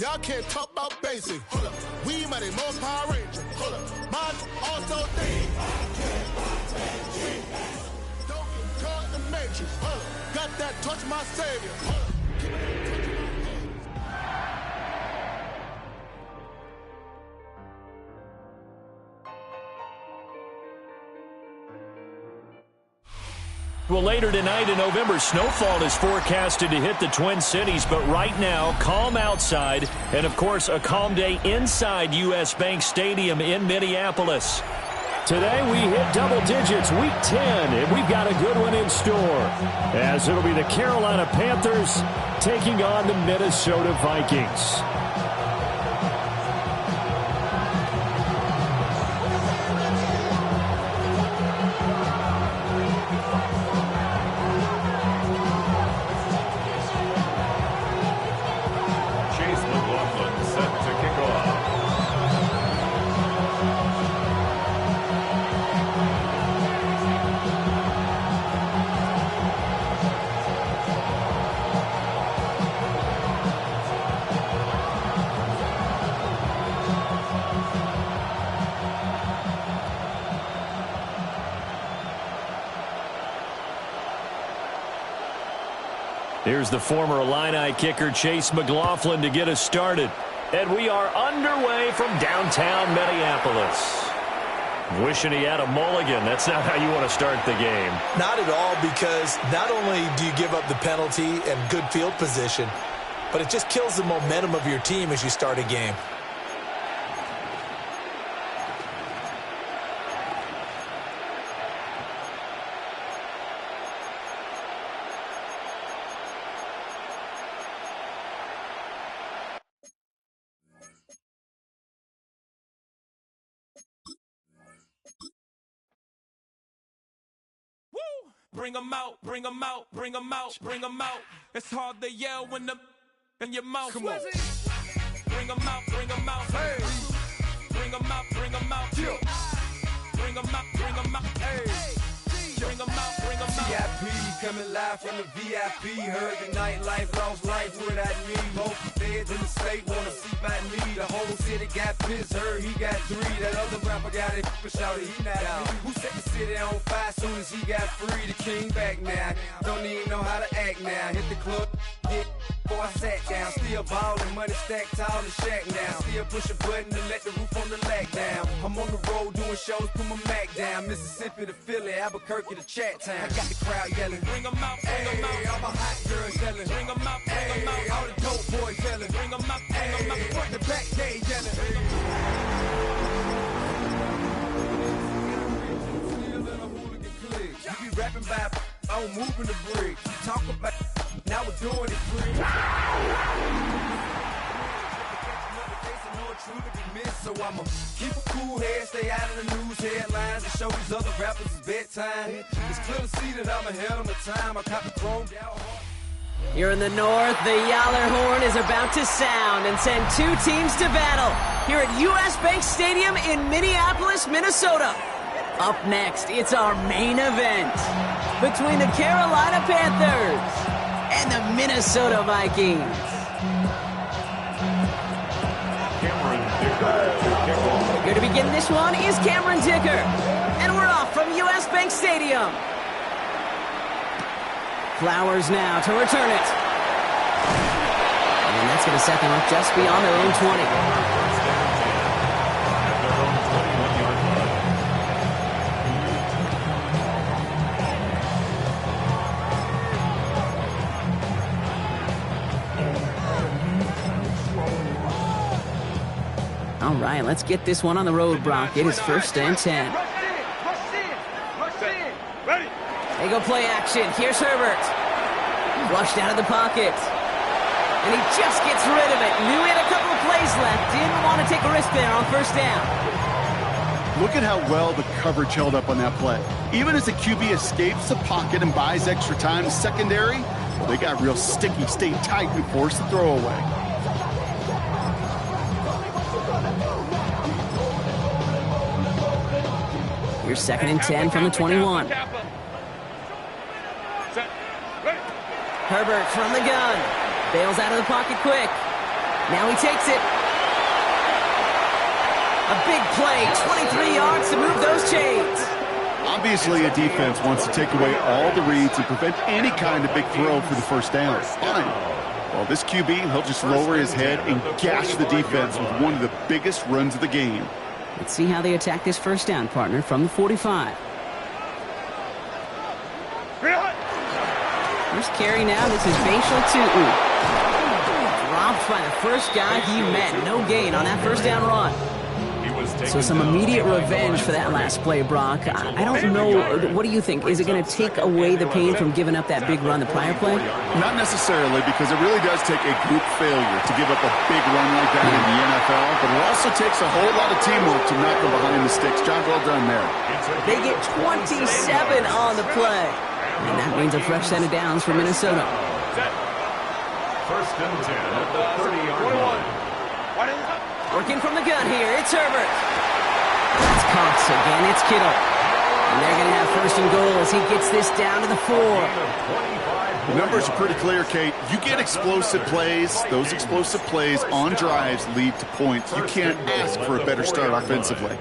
Y'all can't talk about basic. Hold up. We mighty more Power Ranger. Hold up. Mine also think. Don't get caught in the matrix. Hold up. Got that touch my savior. Hold up. Well, later tonight in November, snowfall is forecasted to hit the Twin Cities, but right now, calm outside, and of course, a calm day inside U.S. Bank Stadium in Minneapolis. Today, we hit double digits, week 10, and we've got a good one in store, as it'll be the Carolina Panthers taking on the Minnesota Vikings. Here's the former Illini kicker, Chase McLaughlin, to get us started. And we are underway from downtown Minneapolis. Wishing he had a mulligan. That's not how you want to start the game. Not at all, because not only do you give up the penalty and good field position, but it just kills the momentum of your team as you start a game. Bring them out, bring them out, bring them out, bring them out. It's hard to yell when the in your mouth. Come on. Bring them out, bring them out. Hey. Bring them out, bring them out. Yeah. Bring them out, bring them out. Hey. Bring them out, bring them out. VIP coming live from the VIP. Heard the nightlife, lost life without me. Both feds in the state wanna see by me. The whole city got pissed, heard he got 3. That other rapper got it, but shouted he not out. Who set the city on fire soon as he got free? The king back now, don't even know how to act now. Hit the club, get before I sat down. Still ballin', money stacked tall in the shack now. Still push a button to let the roof on the lack down. I'm on the road doing shows, put my Mac down. Mississippi to Philly, Albuquerque to Chat Town. I got the crowd yelling, bring them out, bring them out. All my hot girls yelling, bring them out, bring them out. All the dope boys yelling, bring them out, bring them out. Front to back, they yelling, bring them out. You be rapping by on moving the bridge. You talk about now we're doing it free. So I'ma keep a cool head, stay out of the news headlines, and show these other rappers it's bedtime. It's clear to see that I'm ahead on the time. I caught the chrome down hard. Here in the north, the Yaller horn is about to sound and send 2 teams to battle here at U.S. Bank Stadium in Minneapolis, Minnesota. Up next, it's our main event between the Carolina Panthers and the Minnesota Vikings. Here to begin this one is Cameron Dicker. And we're off from U.S. Bank Stadium. Flowers now to return it. And that's going to set them up just beyond their own 20. All right, let's get this one on the road, Brock. It is 1st and 10. They go play action. Here's Herbert. Flushed out of the pocket. And he just gets rid of it. Knew he had a couple of plays left. Didn't want to take a risk there on 1st down. Look at how well the coverage held up on that play. Even as the QB escapes the pocket and buys extra time, secondary, they got real sticky, stayed tight, and forced the throw away. Here's 2nd and 10 from the 21. Herbert from the gun. Bails out of the pocket quick. Now he takes it. A big play, 23 yards to move those chains. Obviously, a defense wants to take away all the reads and prevent any kind of big throw for the first down. Fine. Well, this QB, he'll just lower his head and gash the defense with one of the biggest runs of the game. Let's see how they attack this first down, partner, from the 45. First carry now, this is Bashal Tootin. Dropped by the first guy he met. No gain on that first down run. So some immediate revenge for that last play, Brock. I don't know. What do you think? Is it going to take away the pain from giving up that big run the prior play? Not necessarily, because it really does take a group failure to give up a big run like that in the NFL, but it also takes a whole lot of teamwork to knock them behind the sticks. Job well done there. They get 27 on the play. And that means a fresh set of downs for Minnesota. First and 10 at the 30-yard line. Working from the gun here, it's Herbert. That's Cox again, it's Kittle. And they're going to have first and goal as he gets this down to the 4. The numbers are pretty clear, Kate. You get explosive plays. Those explosive plays on drives lead to points. You can't ask for a better start offensively.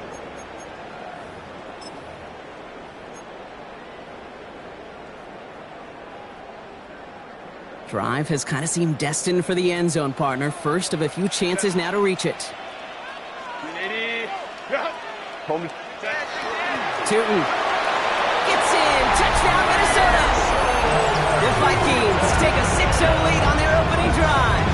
Drive has kind of seemed destined for the end zone, partner. First of a few chances now to reach it. Tootin gets in. Touchdown, Minnesota. The Vikings take a 6-0 lead on their opening drive.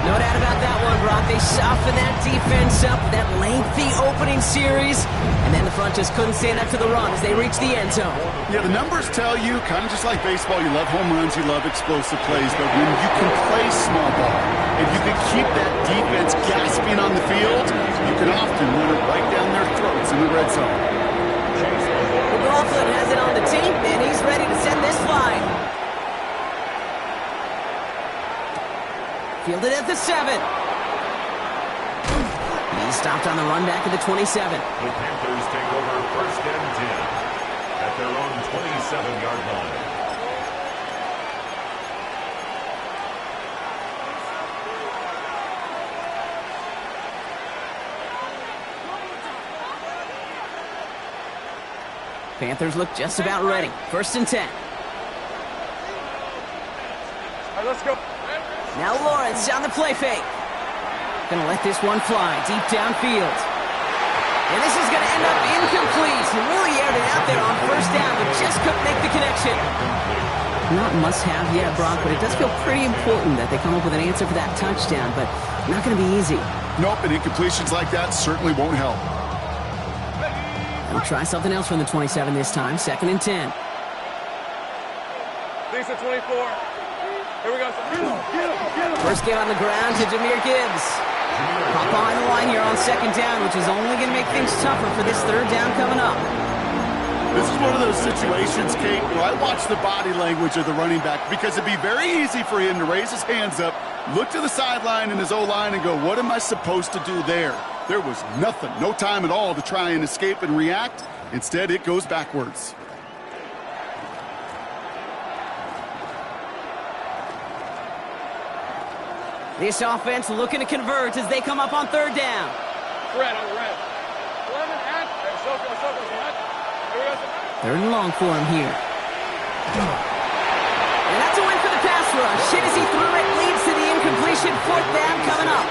No doubt about that one, Brock. They softened that defense up, that lengthy opening series, and then the front just couldn't stand up to the run as they reached the end zone. Yeah, the numbers tell you, kind of just like baseball, you love home runs, you love explosive plays, but when you can play small ball and you can keep that defense gasping on the field, you can often run it right down their throats in the red zone. McLaughlin has it on the team, and he's ready to send this flying. Fielded at the 7. He's stopped on the run back at the 27. The Panthers take over first and 10 at their own 27-yard line. Panthers look just about ready. First and 10. All right, let's go. Now Lawrence on the play fake. Gonna let this one fly deep downfield. And this is gonna end up incomplete. He really aired it out there on first down, but just couldn't make the connection. Not must-have yet, Brock, but it does feel pretty important that they come up with an answer for that touchdown, but not gonna be easy. Nope, and incompletions like that certainly won't help. We'll try something else from the 27 this time. Second and 10. Lisa 24. Here we go. First game on the ground to Jahmyr Gibbs. Hop behind the line here on second down, which is only going to make things tougher for this third down coming up. This is one of those situations, Kate, where I watch the body language of the running back because it'd be very easy for him to raise his hands up, look to the sideline in his O-line and go, what am I supposed to do there? There was nothing, no time at all to try and escape and react. Instead, it goes backwards. This offense looking to convert as they come up on third down. Red on the red. 11 and Third and long for him here. And that's a win for the pass rush. Hit as he threw it, leads to the incompletion. Fourth down coming up.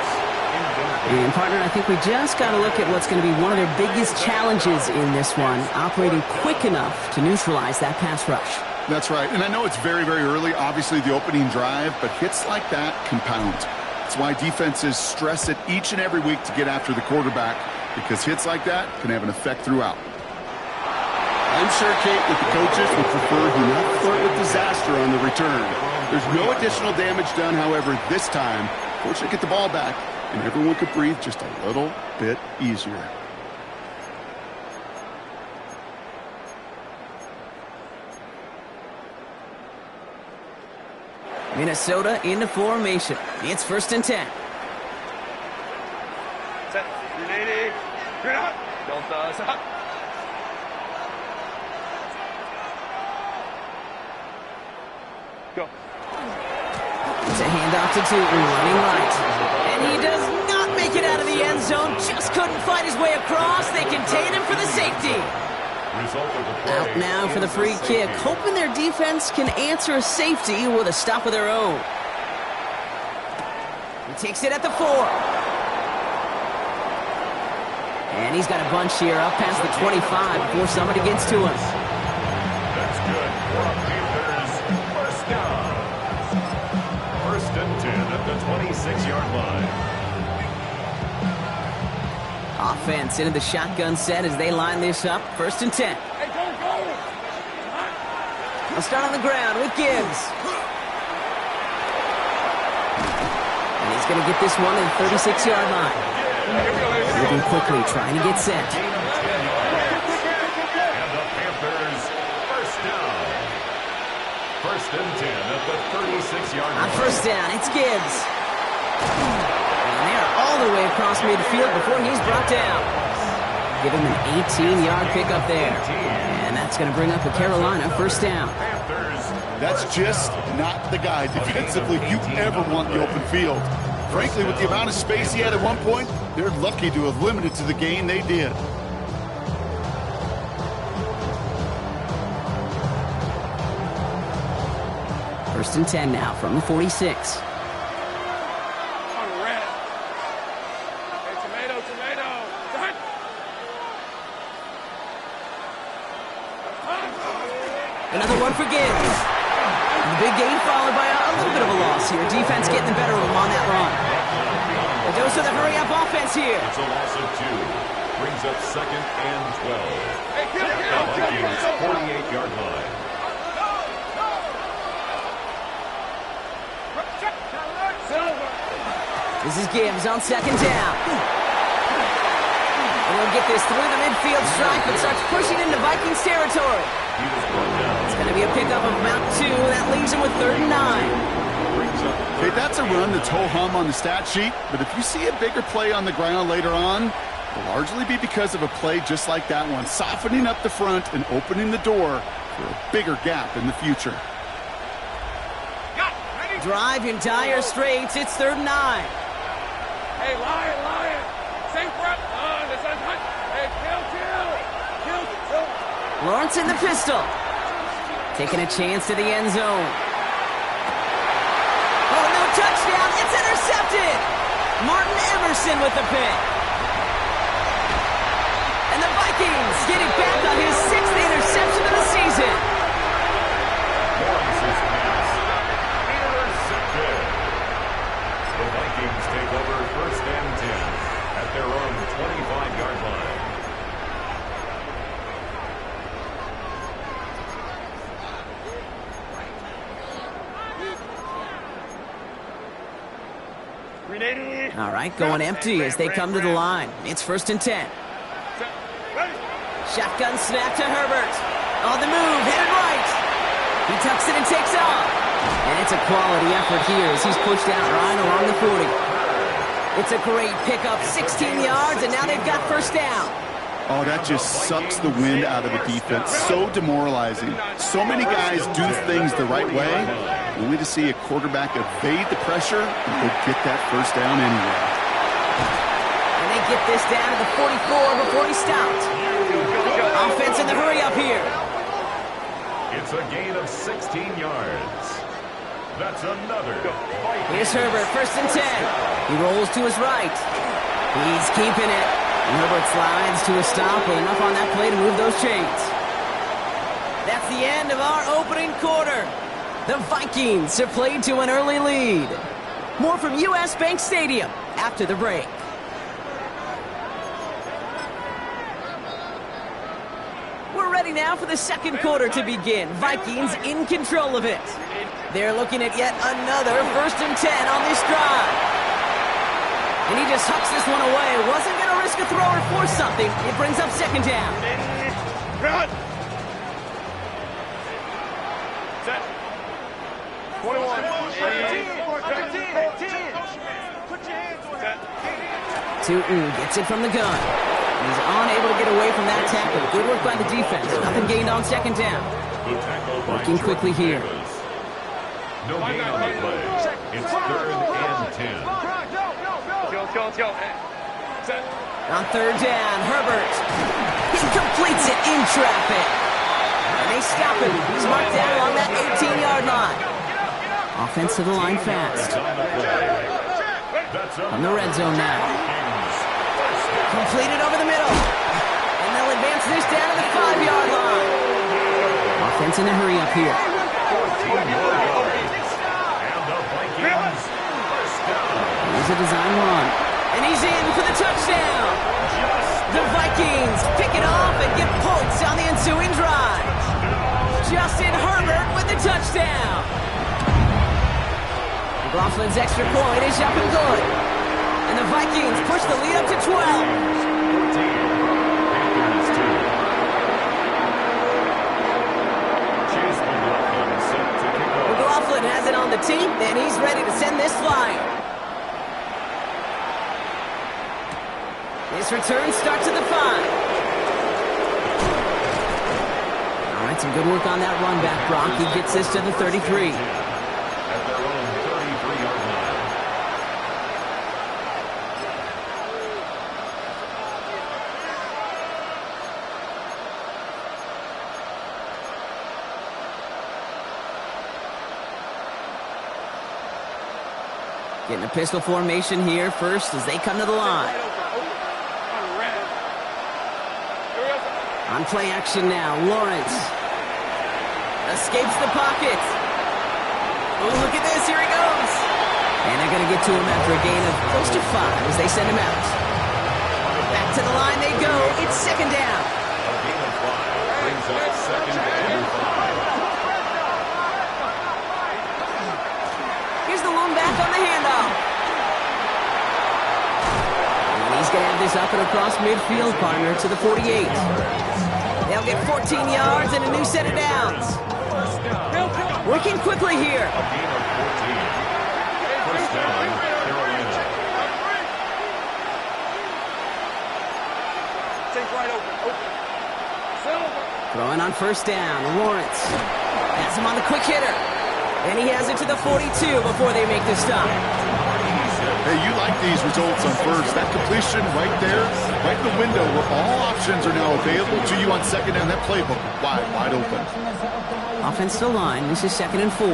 And partner, I think we just got to look at what's going to be one of their biggest challenges in this one, operating quick enough to neutralize that pass rush. That's right, and I know it's very, very early, obviously the opening drive, but hits like that compound. That's why defenses stress it each and every week to get after the quarterback, because hits like that can have an effect throughout. I'm sure, Kate, that the coaches would prefer he not flirt with disaster on the return. There's no additional damage done, however, this time. Fortunately, get the ball back, and everyone could breathe just a little bit easier. Minnesota into formation. It's first and 10. Set. Ready. Green out. Don't stop. Go. It's a handoff off to Tootin, running right. And he does not make it out of the end zone. Just couldn't fight his way across. They contain him for the safety. Out now for the free kick, hoping their defense can answer a safety with a stop of their own. He takes it at the 4. And he's got a bunch here up past the 25 before somebody gets to him. That's good. Panthers, first down. First and 10 at the 26-yard line. Offense into the shotgun set as they line this up. First and 10. They'll start on the ground with Gibbs. And he's going to get this one in the 36-yard line. Moving quickly, trying to get set. And the Panthers, first down. First and 10 at the 36-yard line. On first down, it's Gibbs. And they're all the way across midfield before he's brought down. Give him an 18-yard pickup there. And that's going to bring up a Carolina first down. That's just not the guy defensively you ever want in the open field. Frankly, with the amount of space he had at one point, they're lucky to have limited to the gain they did. First and 10 now from the 46. Another one for Gibbs. The big gain followed by a little bit of a loss here. Defense getting the better of him on that run. A dose of the hurry-up offense here. It's a loss of 2. Brings up second and 12. The Vikings, 48-yard line. This is Gibbs on second down. And he'll get this through the midfield stripe, but starts pushing into Vikings territory. It's going to be a pickup of about 2. That leaves him with 3rd and 9. Okay, that's a run that's ho-hum on the stat sheet, but if you see a bigger play on the ground later on, it'll largely be because of a play just like that one, softening up the front and opening the door for a bigger gap in the future. Drive in dire straits. It's 3rd and 9. Hey, Lion. Safe rep. Hey, kill. Lawrence in the pistol. Taking a chance to the end zone. Oh, no touchdown. It's intercepted. Martin Emerson with the pick. And the Vikings get it back on his 6th interception of the season. Lawrence's pass. Intercepted. The Vikings take over first and 10 at their own 25-yard line. All right, going empty as they come to the line. It's first and 10. Shotgun snap to Herbert. On the move, headed right. He tucks it and takes off. And it's a quality effort here as he's pushed out right along the 40. It's a great pickup, 16 yards, and now they've got first down. Oh, that just sucks the wind out of the defense. So demoralizing. So many guys do things the right way, only to see a quarterback evade the pressure and go get that first down anyway. And they get this down to the 44 before he stopped. Offense in the hurry up here. It's a gain of 16 yards. That's another. Here's Herbert, first and 10. He rolls to his right. He's keeping it. Herbert slides to a stop with enough on that play to move those chains. That's the end of our opening quarter. The Vikings have played to an early lead. More from U.S. Bank Stadium after the break. We're ready now for the second quarter to begin. Vikings in control of it. They're looking at yet another first and 10 on this drive. And he just hucks this one away. Wasn't going to risk a throw or force something. It brings up second down. Cut. Set. 21. 15. Put your hands on that. Tootin gets it from the gun. He's unable to get away from that tackle. Good work by the defense. Nothing gained on second down. Working quickly here. No gain on the play. It's 3rd and 10. Go. Set. On 3rd down, Herbert. He completes it in traffic. And they stop him. He's marked down along that 18-yard line. Offense to the line fast. On the red zone now. Completed over the middle. And they'll advance this down to the 5-yard line. Offense in a hurry up here. 14 more yards. And the Vikings first down. Here's a design run. And he's in for the touchdown. The Vikings pick it off and get points on the ensuing drive. Justin Herbert with the touchdown. McLaughlin's extra point is up and good. And the Vikings push the lead up to 12. 14. Panthers 2. Chase McLaughlin set to kick off. McLaughlin has it on the tee, and he's ready to send this flying. His return starts at the 5. All right, some good work on that run back, Brock. He gets this to the 33. At their own 33-yard line. Getting a pistol formation here first as they come to the line. On play action now, Lawrence escapes the pocket. Oh, look at this, here he goes. And they're going to get to him after a gain of close to 5 as they send him out. Back to the line they go, it's 2nd down. A gain of 5 brings up 2nd and 5. Here's the lone back on the handoff. And he's going to have this up and across midfield, partner, to the 48. They'll get 14 yards and a new set of downs. Working quickly here. A gain of 14. First down, Carolina. Take right open. Silver. Throwing on 1st down, Lawrence has him on the quick hitter. And he has it to the 42 before they make the stop. Hey, you like these results on first. That completion right there, right in the window where all options are now available to you on 2nd down. That playbook wide open. Offense to line. This is 2nd and 4.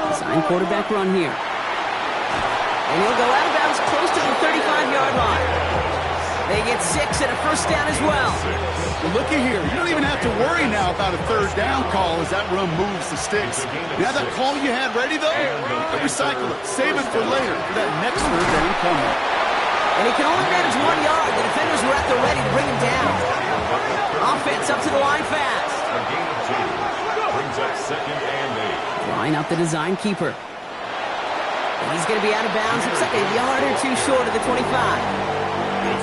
Design quarterback run here. And he'll go out of bounds close to the 35-yard line. They get 6 and a first down as well. Well, looky here. You don't even have to worry now about a 3rd down call as that run moves the sticks. Now that call you had ready, though, recycle it. Save it for later for that next 3rd down coming. And he can only manage 1 yard. The defenders were at the ready to bring him down. Offense up to the line fast. A gain of 2 brings up 2nd and 8. Line out the design keeper. And he's going to be out of bounds. Looks like a yard or 2 short of the 25.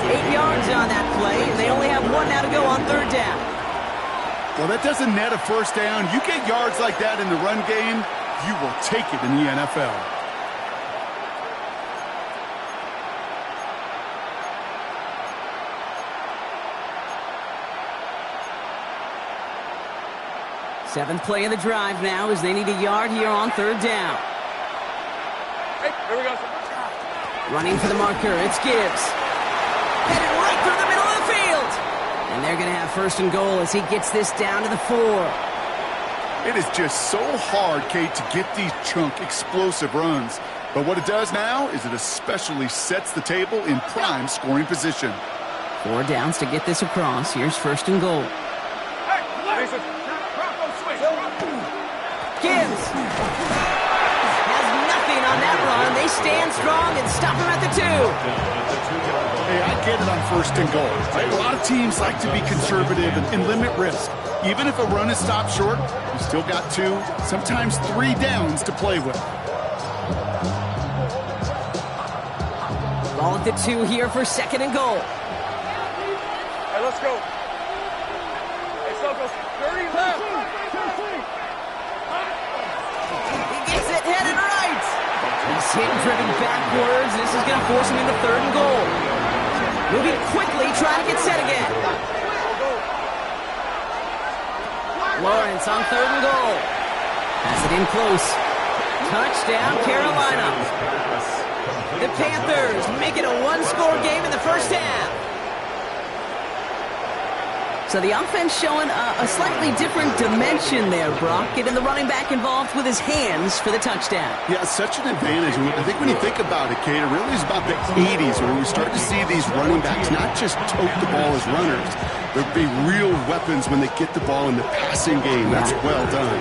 8 yards on that play, and they only have 1 now to go on 3rd down. Well, that doesn't net a first down. You get yards like that in the run game, you will take it in the NFL. Seventh play of the drive now as they need a yard here on 3rd down. Hey, here we go. Running for the marker, it's Gibbs. Headed right through the middle of the field. And they're going to have 1st and goal as he gets this down to the 4. It is just so hard, Kate, to get these chunk, explosive runs. But what it does now is it especially sets the table in prime scoring position. 4 downs to get this across. Here's 1st and goal. Gibbs has nothing on that run. They stand strong and stop him at the 2. Hey, I get it on 1st and goal. Right? A lot of teams like to be conservative and limit risk. Even if a run is stopped short, you still got 2, sometimes 3 downs to play with. Ball at the 2 here for 2nd and goal. Hey, let's go. Hey, Sokos, 30 left. He gets it headed right. He's hit and driven backwards. This is going to force him into 3rd and goal. Moving quickly, trying to get set again. Lawrence on 3rd and goal. Has it in close. Touchdown, Carolina. The Panthers make it a one-score game in the first half. So the offense showing a slightly different dimension there, Brock, getting the running back involved with his hands for the touchdown. Yeah, such an advantage. I think when you think about it, Kate, it really is about the 80s where we start to see these running backs not just tote the ball as runners. There'll be real weapons when they get the ball in the passing game. That's well done.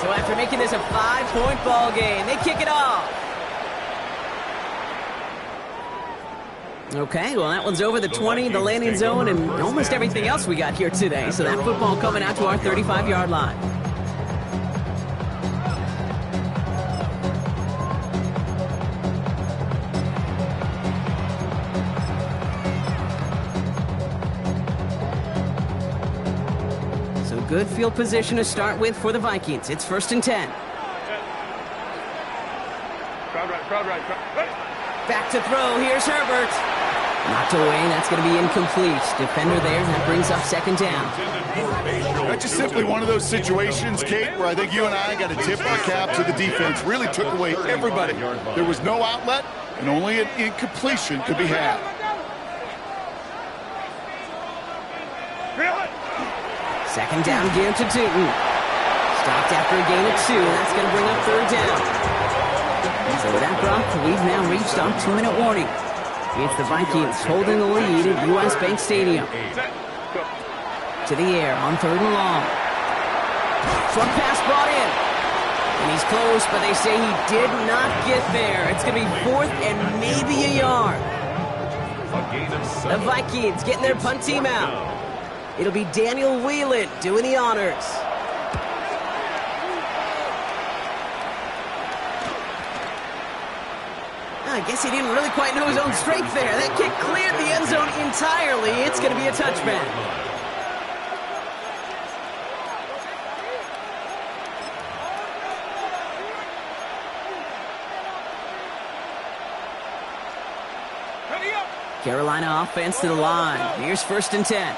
So after making this a 5-point ball game, they kick it off. Okay, well, that one's over the 20, the landing zone, and almost everything else we got here today. So that football coming out to our 35-yard line. So good field position to start with for the Vikings. It's 1st and 10. Crowd right. Back to throw. Here's Herbert. Knocked away. That's going to be incomplete. Defender there. That brings up 2nd down. That's just simply one of those situations, Kate, where I think you and I got to tip our cap to the defense. Really took away everybody. There was no outlet, and only an incompletion could be had. Second down again to Tootin. Stopped after a gain of 2. That's going to bring up 3rd down. So with that, Brock, we've now reached our 2-minute warning. It's the Vikings holding the lead at U.S. Bank Stadium. To the air on 3rd and long. Short pass brought in. And he's close, but they say he did not get there. It's going to be 4th and maybe a yard. The Vikings getting their punt team out. It'll be Daniel Whelan doing the honors. I guess he didn't really quite know his own strength there. That kick cleared the end zone entirely. It's going to be a touchback. Carolina offense to the line. Here's 1st and 10.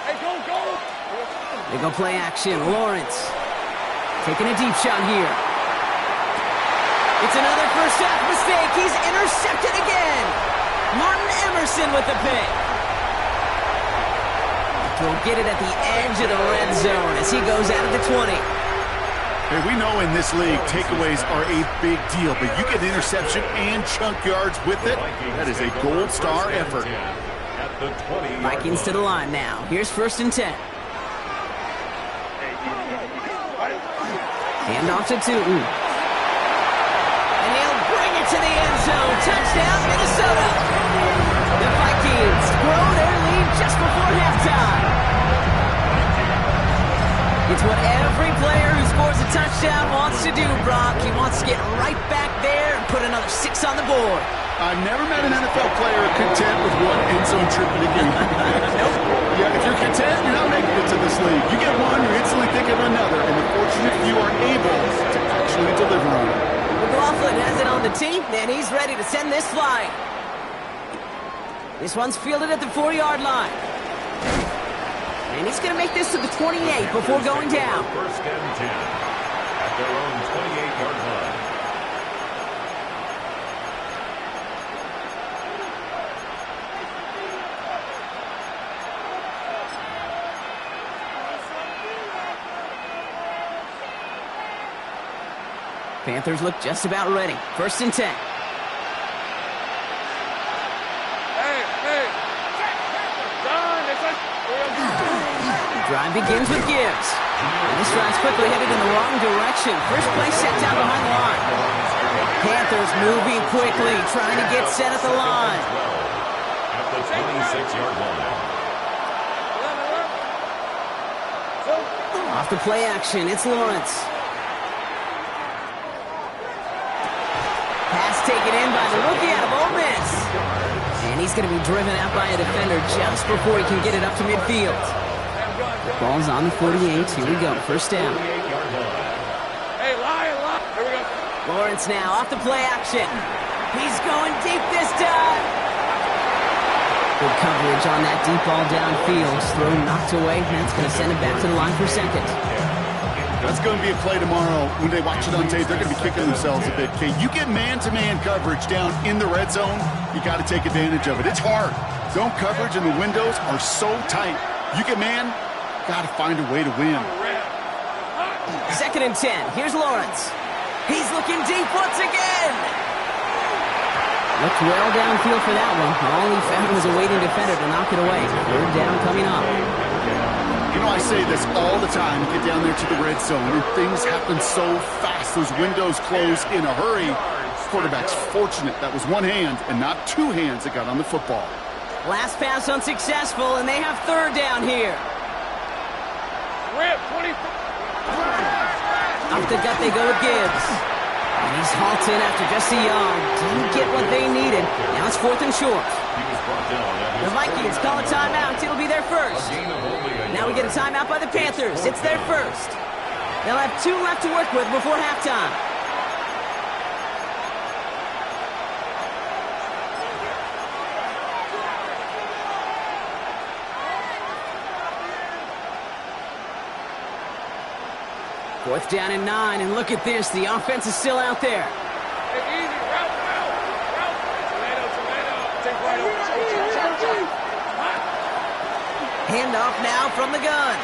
Hey, go! They go play action. Lawrence taking a deep shot here. It's another first half mistake. He's intercepted again. Martin Emerson with the pick. He'll get it at the edge of the red zone as he goes out of the 20. Hey, we know in this league takeaways are a big deal, but you get interception and chunk yards with it. That is a gold star effort. Vikings to the line now. Here's 1st and 10. Hand off to Tootin. And he'll bring it to the end zone. Touchdown, Minnesota. The Vikings grow their lead just before halftime. It's what every player who scores a touchdown wants to do, Brock. He wants to get right back there and put another 6 on the board. I've never met an NFL player content with one end zone trip in a game. Nope. Yeah, if you're content, you're not making it to this league. You get one, you're instantly thinking of another, and the fortunate few are able to actually deliver on it. McLaughlin has it on the tee, and he's ready to send this flying. This one's fielded at the 4-yard line. And he's going to make this to the 28 before going down. 1st and 10 at their own 28-yard line. Panthers look just about ready. 1st and 10. The drive begins with Gibbs. And this drive's quickly headed in the wrong direction. First play set down behind the line. Panthers moving quickly, trying to get set at the line. At the 26-yard line. Off the play action, it's Lawrence. Pass taken in by the rookie out of Ole Miss. And he's going to be driven out by a defender just before he can get it up to midfield. The ball's on the 48. Here we go. 1st down. Hey, Lion. Here we go. Lawrence now off the play action. He's going deep this time. Good coverage on that deep ball downfield. Throw knocked away. That's going to send him back to the line for second. That's going to be a play tomorrow. When they watch it on tape, they're going to be kicking themselves a bit. Okay, you get man-to-man coverage down in the red zone, you got to take advantage of it. It's hard. Zone coverage and the windows are so tight. You get man, got to find a way to win. 2nd and 10. Here's Lawrence. He's looking deep once again. Looked well downfield for that one. All he found was a waiting defender to knock it away. 3rd down coming up. You know, I say this all the time. You get down there to the red zone, and things happen so fast. Those windows close in a hurry. Quarterback's fortunate that was one hand and not two hands that got on the football. Last pass unsuccessful, and they have 3rd down here. Rip, 20. Up the gut they go with Gibbs. And he's halted after just a yard. Didn't get what they needed. Now it's 4th and short. The Vikings call a timeout. It'll be their first. Now we get a timeout by the Panthers. It's their first. They'll have 2 left to work with before halftime. Fourth down and 9, and look at this. The offense is still out there. Hey, easy, route. Tomato. Take right over. Handoff now from the gun.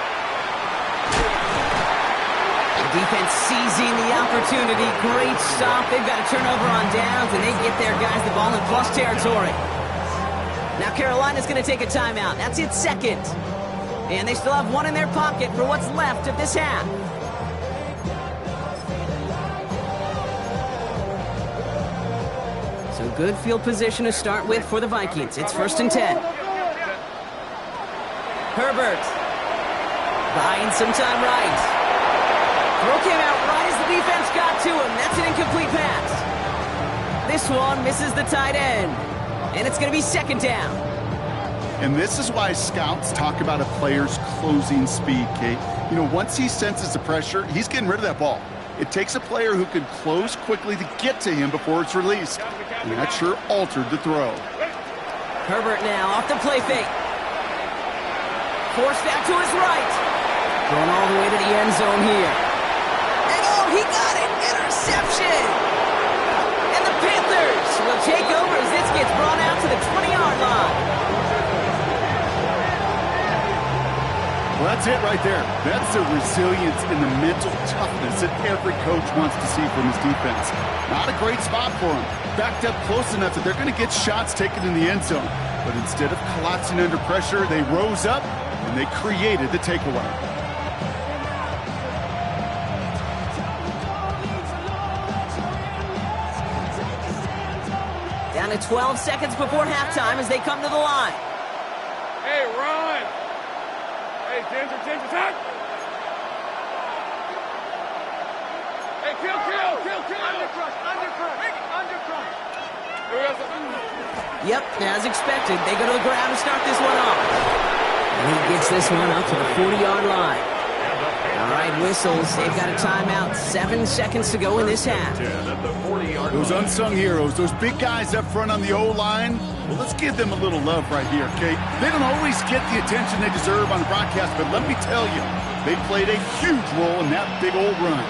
The defense seizing the opportunity. Great stop. They've got a turnover on downs, and they get their guys the ball in plus territory. Now Carolina's going to take a timeout. That's its 2nd. And they still have 1 in their pocket for what's left of this half. So good field position to start with for the Vikings. It's 1st and 10. Herbert buying some time right. Throw came out right as the defense got to him. That's an incomplete pass. This one misses the tight end. And it's going to be 2nd down. And this is why scouts talk about a player's closing speed, Kate. You know, once he senses the pressure, he's getting rid of that ball. It takes a player who can close quickly to get to him before it's released. And that sure altered the throw. Herbert now off the play fake. Forced out to his right. Going all the way to the end zone here. And oh, he got it! Interception! And the Panthers will take over as this gets brought out to the 20-yard line. Well, that's it right there. That's the resilience and the mental toughness that every coach wants to see from his defense. Not a great spot for him. Backed up close enough that they're going to get shots taken in the end zone. But instead of collapsing under pressure, they rose up and they created the takeaway. Down to 12 seconds before halftime as they come to the line. Hey, run. Hey, Ginger, attack! Hey, kill! Undercrush! Yep, as expected, they go to the ground to start this one off. And he gets this one up to the 40-yard line. All right, whistles. They've got a timeout. 7 seconds to go in this half. Those unsung heroes, those big guys up front on the O-line, well, let's give them a little love right here, okay? They don't always get the attention they deserve on the broadcast, but let me tell you, they played a huge role in that big old run.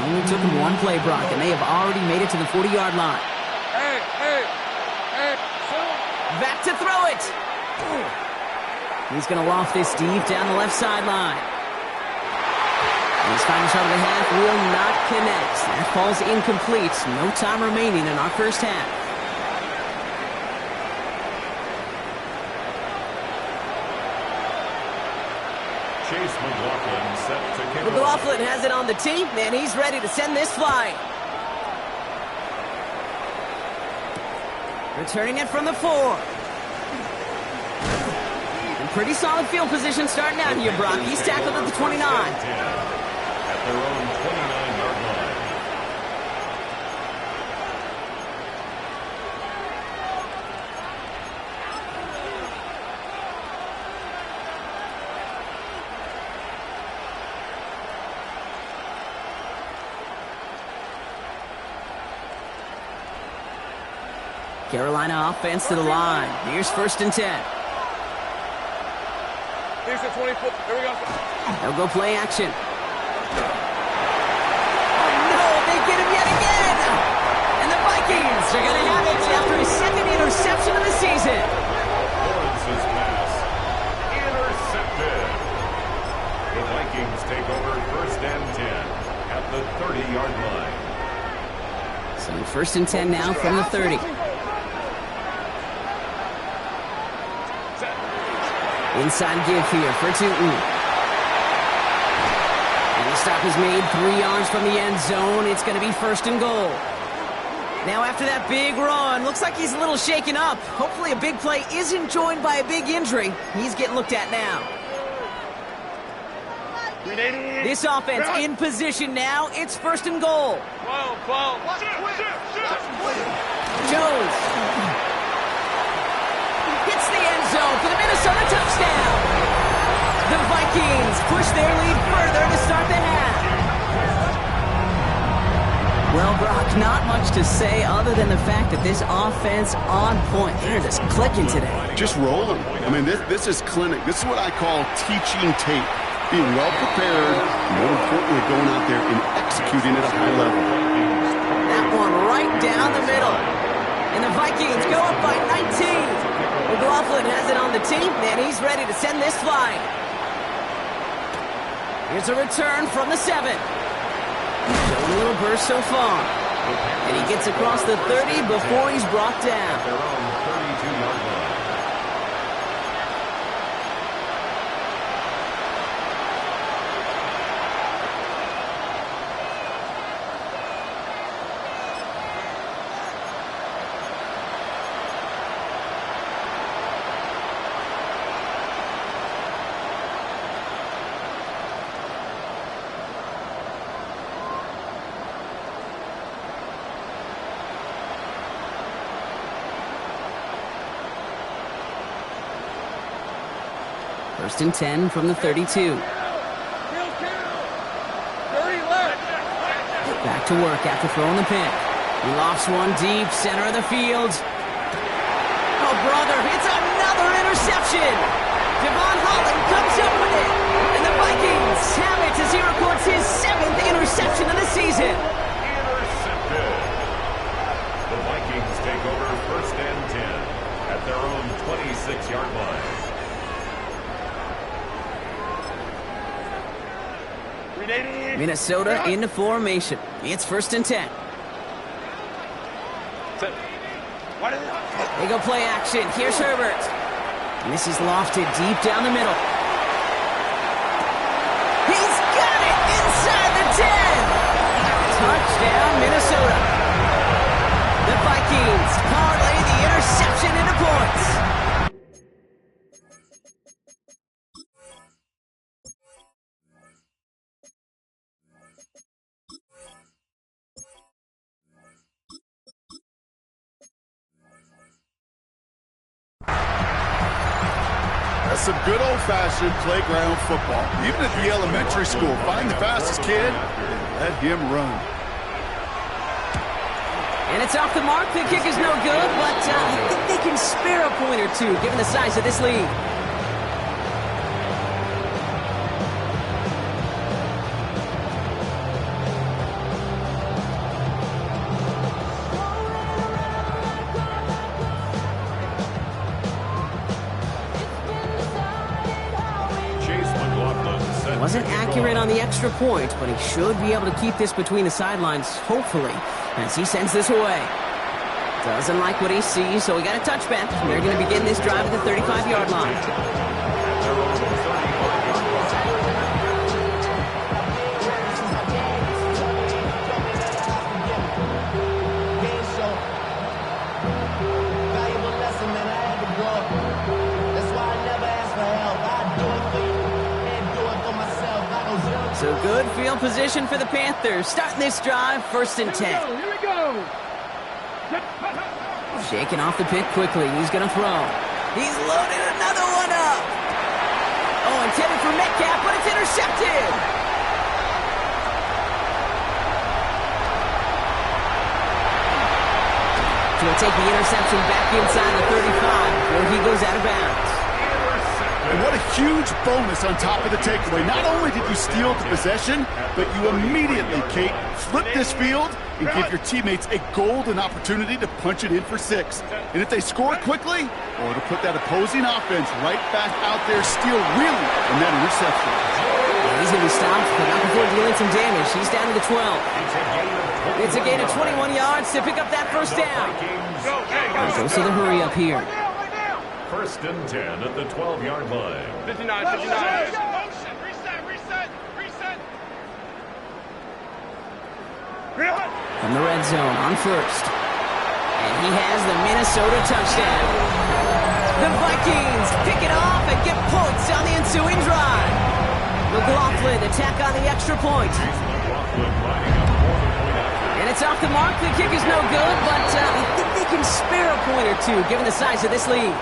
Only took them 1 play, Brock, and they have already made it to the 40-yard line. Hey! Back to throw it! He's going to loft this deep down the left sideline. His final shot of the half will not connect. That falls incomplete. No time remaining in our first half. Chase McLaughlin set to kick. McLaughlin has it on the tee, and he's ready to send this flying. Returning it from the 4. And pretty solid field position starting out here, Brock. He's tackled at the 29. At their own 29-yard line. Carolina offense to the line. Here's 1st and 10. Here's the 20-foot. Here we go. They'll go play action. Oh, no, they get him yet again. And the Vikings are going to have it after his 2nd interception of the season. Lawrence's pass intercepted. The Vikings take over 1st and 10 at the 30-yard line. So 1st and 10 now from the 30. Inside give here for Tootin. And the stop is made 3 yards from the end zone. It's going to be 1st and goal. Now after that big run, looks like he's a little shaken up. Hopefully a big play isn't joined by a big injury. He's getting looked at now. This offense in position now. It's 1st and goal. Jones hits the end zone for the Minnesota touchdown. The Vikings push their lead further to start the half. Well, Brock, not much to say other than the fact that this offense on point. They're just clicking today. Just rolling. I mean, this is clinic. This is what I call teaching tape. Being well prepared, and more importantly, going out there and executing at a high level. That one right down the middle. And the Vikings go up by 19. McLaughlin has it on the team, and he's ready to send this flying. Here's a return from the 7. Showing a little burst so far. And he gets across the 30 before he's brought down. Their own 32-yard line. First and 10 from the 32. Back to work after throwing the pick. He lofts one deep, center of the field. Oh, brother, it's another interception. Devon Holland comes up with it. And the Vikings have it as he records his 7th interception of the season. Intercepted. The Vikings take over 1st and 10 at their own 26-yard line. Minnesota into formation. It's 1st and 10. They go play action. Here's Herbert. And this is lofted deep down the middle. He's got it inside the 10. Touchdown, Minnesota. The Vikings parlay the interception into points. That's some good old-fashioned playground football. Even at the elementary school, find the fastest kid and let him run. And it's off the mark. The kick is no good, but I think they can spare a point or two given the size of this lead. Wasn't accurate on the extra point, but he should be able to keep this between the sidelines, hopefully, as he sends this away. Doesn't like what he sees, so he got a touchback. They're going to begin this drive at the 35-yard line. So good field position for the Panthers. Starting this drive, 1st and 10. Here we go. Shaking off the pick quickly. He's going to throw. He's loaded another one up. Oh, intended for Metcalf, but it's intercepted. To a take the interception back inside the 35 before he goes out of bounds. And what a huge bonus on top of the takeaway. Not only did you steal the possession, but you immediately, Kate, flip this field and give your teammates a golden opportunity to punch it in for 6. And if they score quickly, or to put that opposing offense right back out there, steal really from that interception. He's going to be stopped, but not before dealing some damage. He's down to the 12. It's a gain of 21 yards to pick up that first down. There's also the hurry up here. First and 10 at the 12-yard line. 59. Reset. From the red zone on first. And he has the Minnesota touchdown. The Vikings pick it off and get points on the ensuing drive. McLaughlin attack on the extra point. And it's off the mark. The kick is no good, but I think they can spare a point or two given the size of this lead.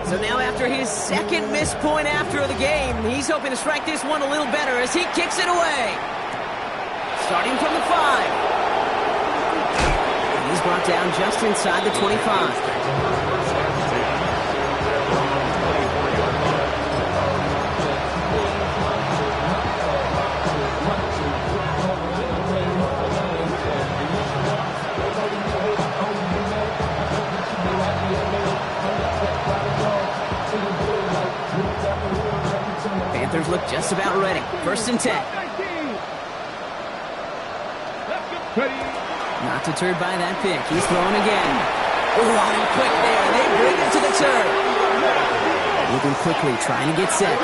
So now after his second missed point after the game, he's hoping to strike this one a little better as he kicks it away. Starting from the 5. And he's brought down just inside the 25. Panthers look just about ready. First and 10. Not deterred by that pick. He's throwing again. Oh, on him quick there. They bring him to the turn. Moving quickly, trying to get set.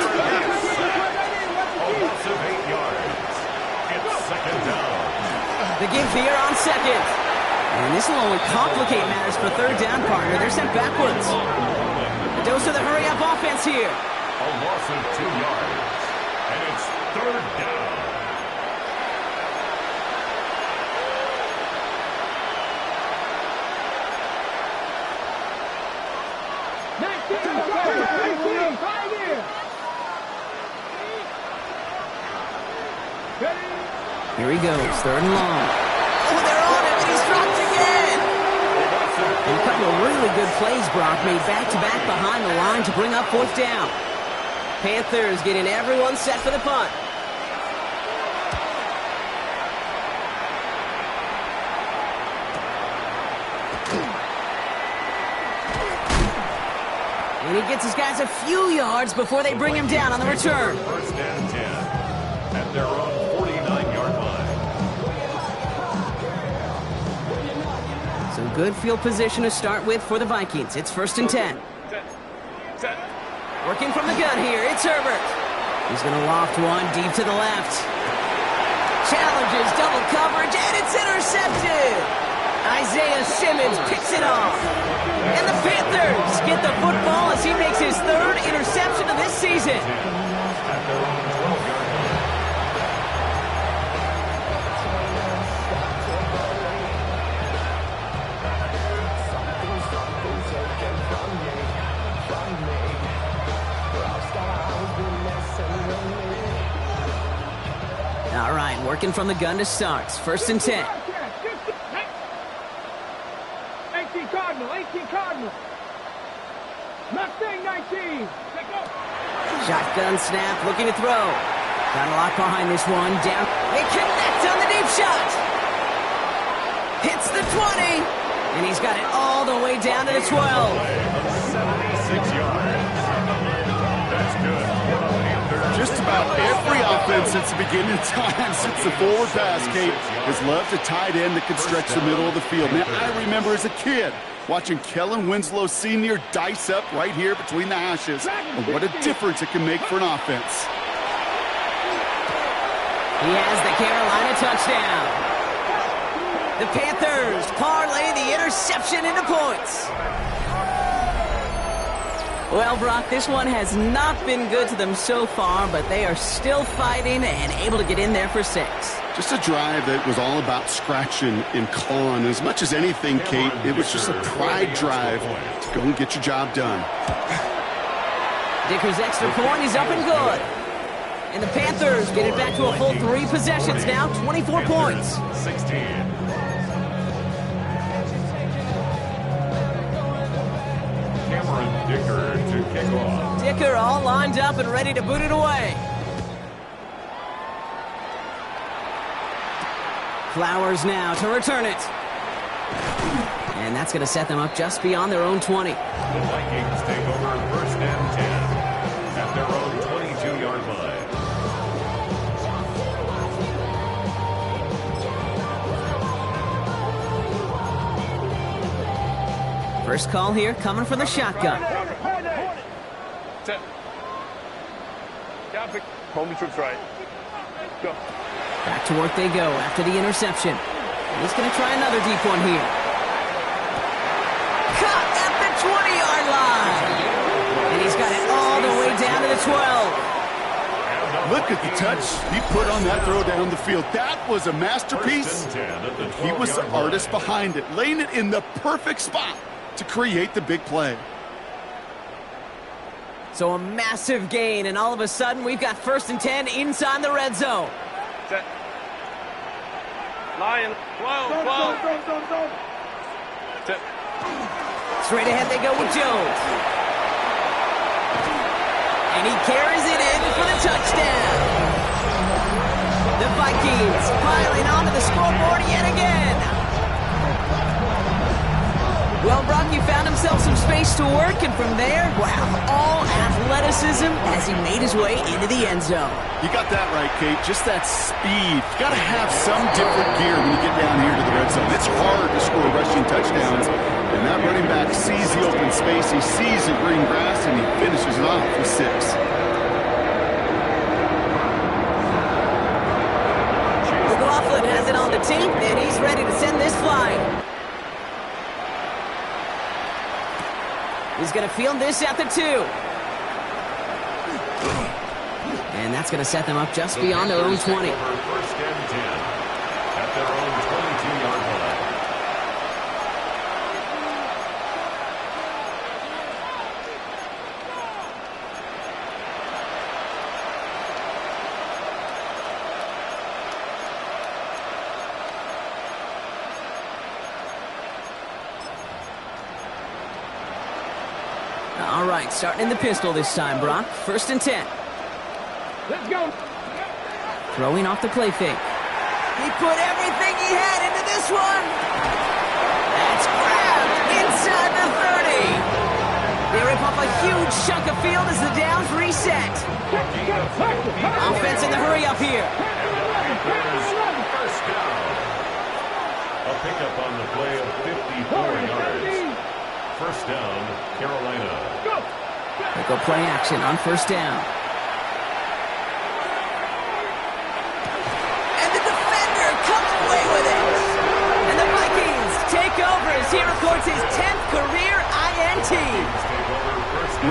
The give here on second. And this will only complicate matters for third down, partner. They're sent backwards. The dose of the hurry-up offense here. A loss of 2 yards. And it's third down. Here he goes, third and long. Oh, they're on him, and he's dropped again. And a couple of really good plays, Brock, made back-to-back behind the line to bring up fourth down. Panthers getting everyone set for the punt. And he gets his guys a few yards before they bring him down on the return. First and 10 at their own 49-yard line. So good field position to start with for the Vikings. It's first and 10. Working from the gun here, it's Herbert. He's going to loft one deep to the left. Challenges double coverage, and it's intercepted. Isaiah Simmons picks it off. And the Panthers get the football as he makes his third interception of this season. All right, working from the gun to start. First and 10. 18 Cardinal. Mustang 19. Shotgun snap, looking to throw. Got a lot behind this one. Down. They connect on the deep shot. Hits the 20. And he's got it all the way down to the 12. 76 yards. That's good. Just about every offense since the beginning of time, since the forward pass, Kate, has loved a tight end that can stretch the middle of the field. Now, I remember as a kid watching Kellen Winslow Sr. dice up right here between the hashes. And what a difference it can make for an offense. He has the Carolina touchdown. The Panthers parlay the interception into points. Well, Brock, this one has not been good to them so far, but they are still fighting and able to get in there for 6. Just a drive that was all about scratching and clawing. As much as anything, Kate, it was just a pride drive to go and get your job done. Dicker's extra point is up and good. And the Panthers get it back to a full 3 possessions now, 24 points. 16. Cameron Dicker to kick off. Dicker all lined up and ready to boot it away. Flowers now to return it. And that's going to set them up just beyond their own 20. The Vikings take over 1st and 10 at their own 22-yard line. First call here coming from the shotgun. Set. Down, pick. Homing troops right. Go. Back to work they go after the interception. He's going to try another deep one here. Caught at the 20-yard line. And he's got it all the way down to the 12. Look at the touch he put on that throw down the field. That was a masterpiece. He was the artist behind it, laying it in the perfect spot to create the big play. So a massive gain, and all of a sudden we've got 1st and 10 inside the red zone. Set. Lion. Flow. Set. Straight ahead they go with Jones. And he carries it in for the touchdown. The Vikings piling onto the scoreboard yet again. Well, Brock, he found himself some space to work, and from there, wow, all athleticism as he made his way into the end zone. You got that right, Kate. Just that speed. You got to have some different gear when you get down here to the red zone. It's hard to score rushing touchdowns, and that running back sees the open space, he sees the green grass, and he finishes it off with 6. McLaughlin has it on the tape, and he's ready to send this flying. He's going to field this at the 2. And that's going to set them up just beyond their own 20. 1st and 10 at their own 22-yard line. All right, starting in the pistol this time, Brock. 1st and 10. Let's go. Throwing off the play fake. He put everything he had into this one. That's grabbed inside the 30. They rip off a huge chunk of field as the downs reset. Offense in the hurry up here. First down. A pickup on the play of 54 yards. 1st down, Carolina. They go play action on 1st down. And the defender comes away with it. And the Vikings take over as he records his 10th career INT.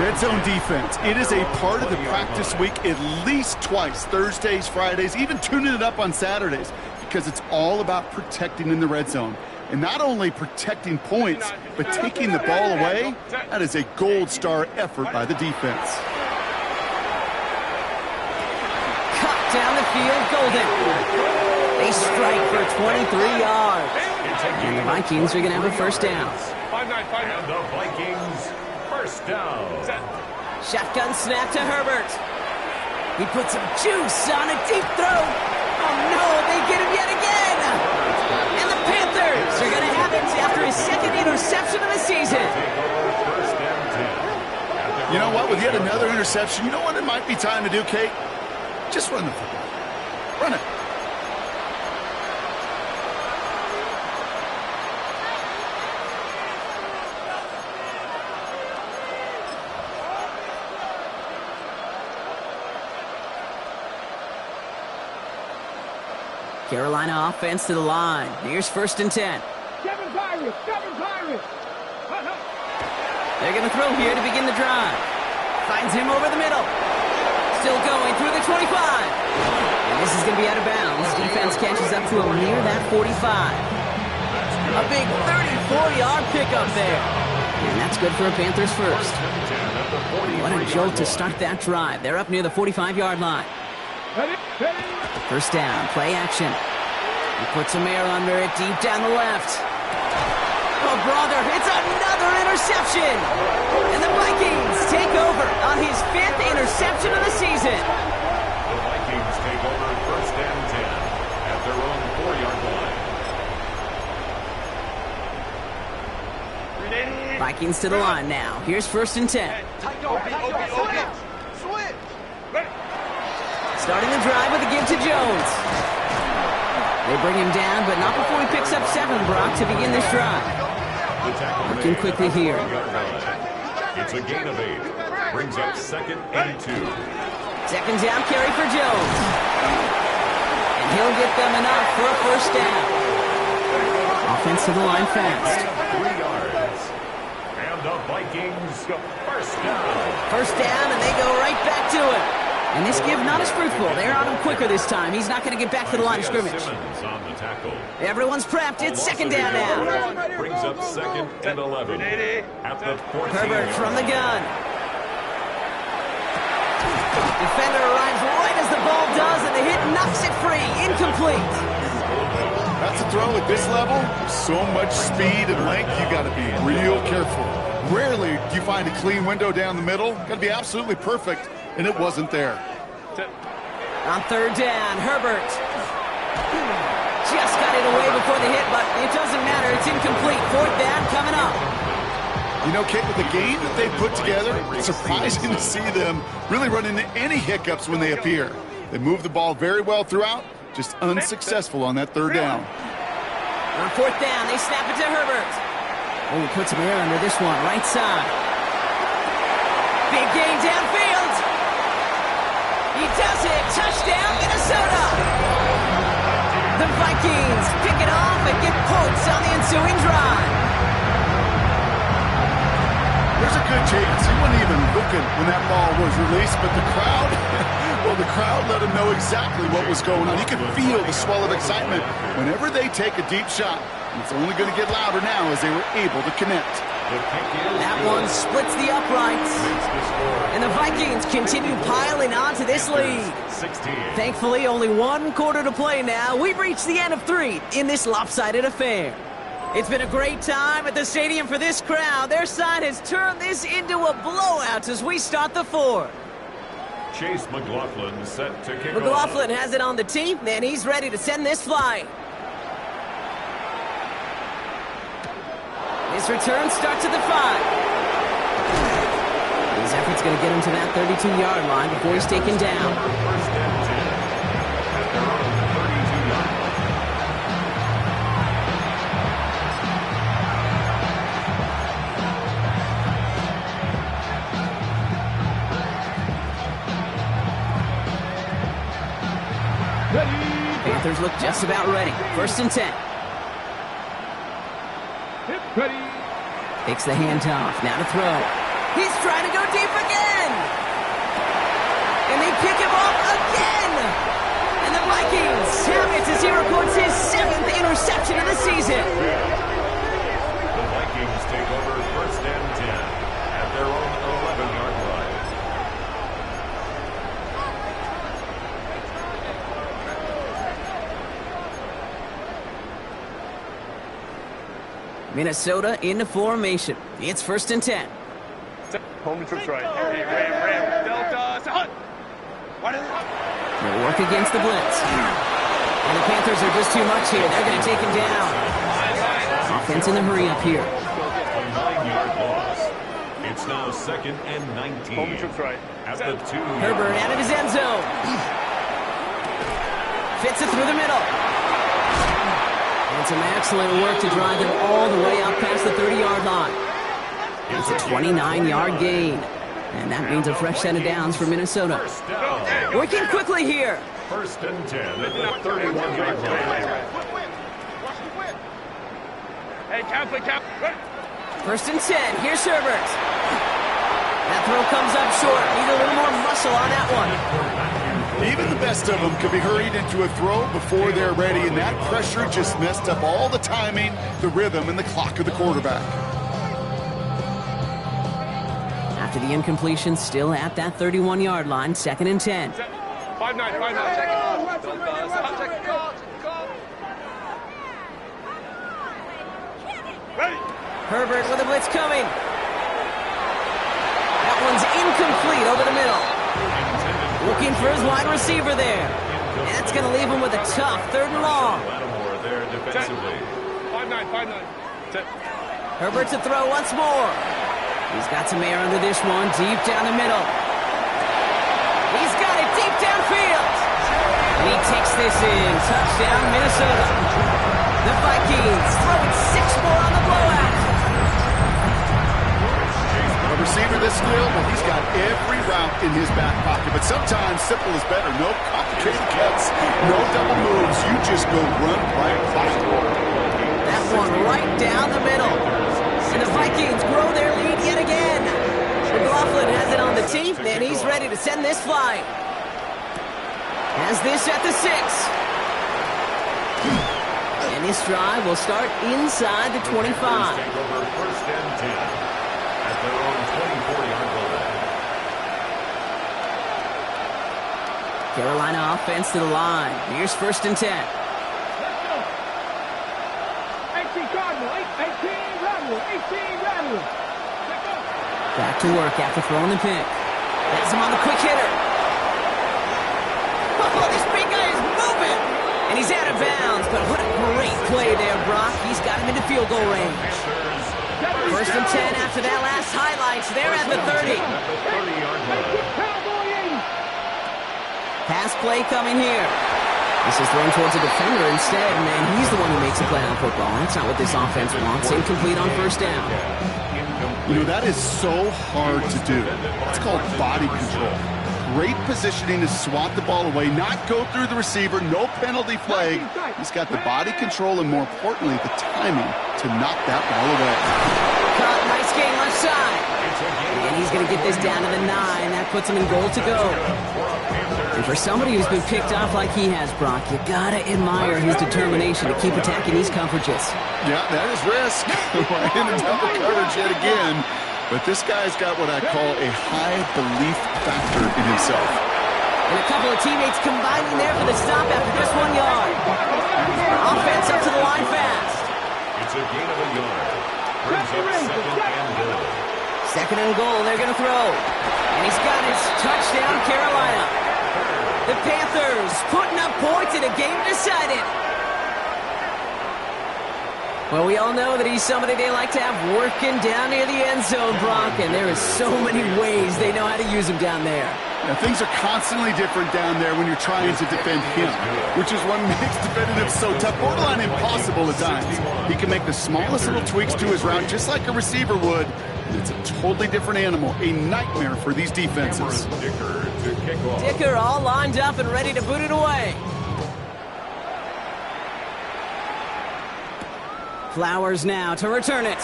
Red zone defense. It is a part of the practice week at least twice, Thursdays, Fridays, even tuning it up on Saturdays, because it's all about protecting in the red zone. And not only protecting points, but taking the ball away. That is a gold star effort by the defense. Cut down the field, Golden. They strike for 23 yards. And the Vikings are going to have a 1st down. 5-9. And the Vikings, 1st down. Shotgun snap to Herbert. He puts some juice on a deep throw. Oh no, they get him yet again. And the Panthers are going to have it after his 2nd interception of the season. You know what? With yet another interception, you know what it might be time to do, Kate? Just run the football. Run it. Carolina offense to the line. Here's 1st and 10. Kevin Pirates. They're going to throw here to begin the drive. Finds him over the middle. Still going through the 25. And this is going to be out of bounds. Defense catches up to him near that 45. A big 34-yard pickup there. And that's good for a Panthers 1st. What a jolt to start that drive. They're up near the 45-yard line. First down, play action. He puts some air under it, deep down the left. Oh, brother, it's another interception! And the Vikings take over on his 5th interception of the season. The Vikings take over first and 10 at their own 4-yard line. Vikings to the line now. Here's first and 10. Starting the drive with a give to Jones. They bring him down, but not before he picks up 7, Brock, to begin this drive. Working quickly here. It's a gain of 8. Brings up second and 2. Second down carry for Jones. And he'll get them enough for a first down. Offense to the line fast. 3 yards. And the Vikings first down. First down, and they go right back to it. And this give not as fruitful. They're on him quicker this time. He's not going to get back to the line of scrimmage. Simmons on the tackle. Everyone's prepped. It's second down now. Brings up second and 11 at the 14. Herbert from the gun. Defender arrives right as the ball does, and the hit knocks it free. Incomplete. That's a throw at this level. So much speed and length, you got to be real careful. Rarely do you find a clean window down the middle. Got to be absolutely perfect, and it wasn't there. On third down, Herbert just got it away before the hit, but it doesn't matter. It's incomplete. Fourth down coming up. You know, Kate, with the game that they put together, it's surprising to see them really run into any hiccups when they appear. They move the ball very well throughout, just unsuccessful on that third down. On fourth down, they snap it to Herbert. Oh, he puts some air under this one, right side. Big gain downfield. He does it. Touchdown, Minnesota. The Vikings pick it off and get points on the ensuing drive. There's a good chance he wasn't even looking when that ball was released, but the crowd, well, the crowd let him know exactly what was going on. You could feel the swell of excitement whenever they take a deep shot. It's only going to get louder now as they were able to connect. That one splits the uprights. And the Vikings continue piling on to this lead. Thankfully, only 1 quarter to play now. We've reached the end of 3 in this lopsided affair. It's been a great time at the stadium for this crowd. Their side has turned this into a blowout as we start the 4th. Chase McLaughlin set to kick McLaughlin has it on the tee, and he's ready to send this flying. His return starts at the 5. His effort's going to get him to that 32-yard line before he's taken down. First and 10 at their own 32-yard line. Panthers look just about ready. First and 10. Takes the handoff. Now to throw. He's trying to go deep again. And they pick him off again. And the Vikings have it as he records his 7th interception of the season. The Vikings take over first and 10 at their own 11-yard line. Minnesota into formation. It's first and 10. Home troops right. Ram. Delta. Hunt. They'll work against the blitz. And the Panthers are just too much here. They're going to take him down. Offense in the hurry up here. A 9-yard loss. It's now second and 19. Home troops right. At the 2. Herbert out of his end zone. Fits it through the middle. And some excellent work to drive them all the way up past the 30-yard line. It's a 29-yard gain. And that means a fresh set of downs for Minnesota. Working quickly here. First and 10 at the 31-yard line. Hey, count. First and 10. Here's Herbert. That throw comes up short. Need a little more muscle on that one. Even the best of them could be hurried into a throw before they're ready, and that pressure just messed up all the timing, the rhythm, and the clock of the quarterback. After the incompletion, still at that 31-yard line, second and 10. 5-9. Check it out. Check it out. Ready. Herbert with a blitz coming. That one's incomplete over the middle. Looking for his wide receiver there. And that's going to leave him with a tough 3rd and long. Lattimore there defensively. 5-9. Herbert to throw once more. He's got some air under this one, deep down the middle. He's got it deep downfield. And he takes this in. Touchdown, Minnesota. The Vikings throwing 6 more on the blowout. A receiver this skilled, well, he's got every route in his back pocket. But sometimes simple is better. No complicated cuts, no double moves. You just go run right by. That one right down the middle. And the Vikings grow their lead yet again. McLaughlin has it on the teeth, and he's ready to send this flying. Has this at the 6. And this drive will start inside the 25. Take over 1st and 10 at their own 24-yard line. Carolina offense to the line. Here's 1st and 10. 18 Cardinal. 18 Rebel. 18 Rebel. Back to work after throwing the pick. That's him on the quick hitter. Oh, this big guy is moving. And he's out of bounds, but what a great play there, Brock. He's got him into field goal range. 1st and 10 after that last highlights. They're at the 30. Pass play coming here. This is thrown towards a defender instead, man. He's the one who makes a play on football. That's not what this offense wants. Incomplete on 1st down. You know, that is so hard to do. It's called body control. Great positioning to swat the ball away, not go through the receiver, no penalty flag. He's got the body control and, more importantly, the timing to knock that ball away. Cut, nice game left side. And he's going to get this down to the 9. That puts him in goal to go. And for somebody who's been picked off like he has, Brock, you got to admire his determination to keep attacking these coverages. Yeah, that is risk. Into double coverage yet again. But this guy's got what I call a high belief factor in himself. And a couple of teammates combining there for the stop after just 1 yard. Offense up to the line fast. It's a gain of a yard. Brings up 2nd and goal. 2nd and goal, they're going to throw. And he's got his touchdown, Carolina. The Panthers putting up points in a game decided. Well, we all know that he's somebody they like to have working down near the end zone, Brock, and there is so many ways they know how to use him down there. Now, things are constantly different down there when you're trying to defend him, which is what makes defending him so tough, borderline impossible at times. He can make the smallest little tweaks to his route just like a receiver would, and it's a totally different animal, a nightmare for these defenses. Dicker all lined up and ready to boot it away. Flowers now to return it.